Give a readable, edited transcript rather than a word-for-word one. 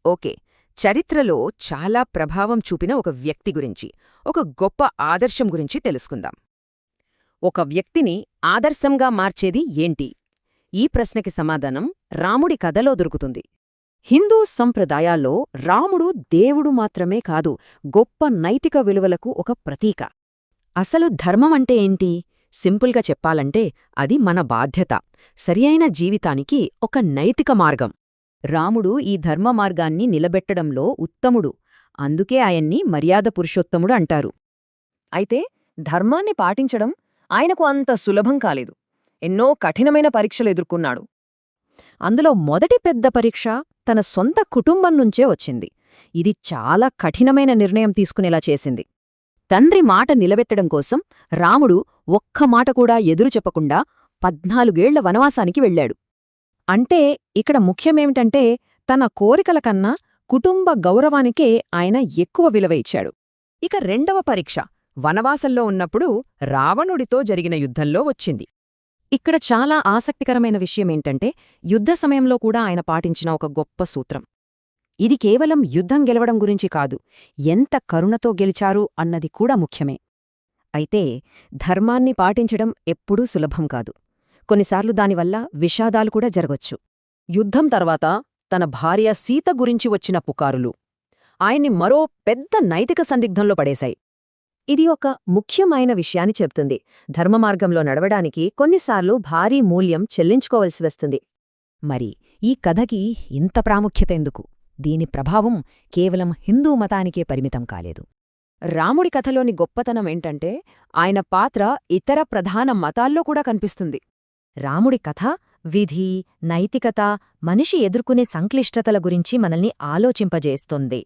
Okay, చరిత్రలో చాలా ప్రభావం చూపిన ఒక వ్యక్తి గురించి, ఒక గొప్ప ఆదర్శం గురించి తెలుసుకుందాం. ఒక వ్యక్తిని ఆదర్శంగా మార్చేది ఏంటి? ఈ ప్రశ్నకి సమాధానం రాముడి కథలో దొరుకుతుంది. హిందూ సంప్రదాయాల్లో రాముడు దేవుడు మాత్రమే కాదు, గొప్ప నైతిక విలువలకు ఒక ప్రతీక. అసలు ధర్మమంటే ఏంటి? సింపుల్గా చెప్పాలంటే అది మన బాధ్యత, సరియైన జీవితానికి ఒక నైతిక మార్గం. రాముడు ఈ ధర్మ మార్గాన్ని నిలబెట్టడంలో ఉత్తముడు, అందుకే ఆయన్ని మర్యాద పురుషోత్తముడు అంటారు. అయితే ధర్మాన్ని పాటించడం ఆయనకు అంత సులభం కాలేదు. ఎన్నో కఠినమైన పరీక్షలు ఎదుర్కొన్నాడు. అందులో మొదటి పెద్ద పరీక్ష తన సొంత కుటుంబం నుంచే వచ్చింది. ఇది చాలా కఠినమైన నిర్ణయం తీసుకునేలా చేసింది. తండ్రి మాట నిలబెట్టడం కోసం రాముడు ఒక్క మాట కూడా ఎదురు చెప్పకుండా 14 ఏళ్ల వనవాసానికి వెళ్ళాడు. అంటే ఇక్కడ ముఖ్యమేమిటంటే తన కోరికల కన్నా కుటుంబ గౌరవానికే ఆయన ఎక్కువ విలువ ఇచ్చాడు. ఇక రెండవ పరీక్ష వనవాసంలో ఉన్నప్పుడు రావణుడితో జరిగిన యుద్ధంలో వచ్చింది. ఇక్కడ చాలా ఆసక్తికరమైన విషయమేంటంటే యుద్ధ సమయంలో కూడా ఆయన పాటించిన ఒక గొప్ప సూత్రం. ఇది కేవలం యుద్ధం గెలవడం గురించి కాదు, ఎంత కరుణతో గెలిచారు అన్నది కూడా ముఖ్యమే. అయితే ధర్మాన్ని పాటించడం ఎప్పుడూ సులభం కాదు. కొన్నిసార్లు దానివల్ల విషాదాలు కూడా జరగొచ్చు. యుద్ధం తర్వాత తన భార్య సీత గురించి వచ్చిన పుకారులు ఆయన్ని మరో పెద్ద నైతిక సందిగ్ధంలో పడేశాయి. ఇది ఒక ముఖ్యమైన విషయాన్ని చెప్తుంది. ధర్మమార్గంలో నడవడానికి కొన్నిసార్లు భారీ మూల్యం చెల్లించుకోవలసి వస్తుంది. మరి ఈ కథకి ఇంత ప్రాముఖ్యత ఎందుకు? దీని ప్రభావం కేవలం హిందూ మతానికే పరిమితం కాలేదు. రాముడి కథలోని గొప్పతనం ఏంటంటే ఆయన పాత్ర ఇతర ప్రధాన మతాల్లో కూడా కనిపిస్తుంది. రాముడి కథ విధి, నైతికత, మనిషి ఎదుర్కొనే సంక్లిష్టతల గురించి మనల్ని ఆలోచింపజేస్తుంది.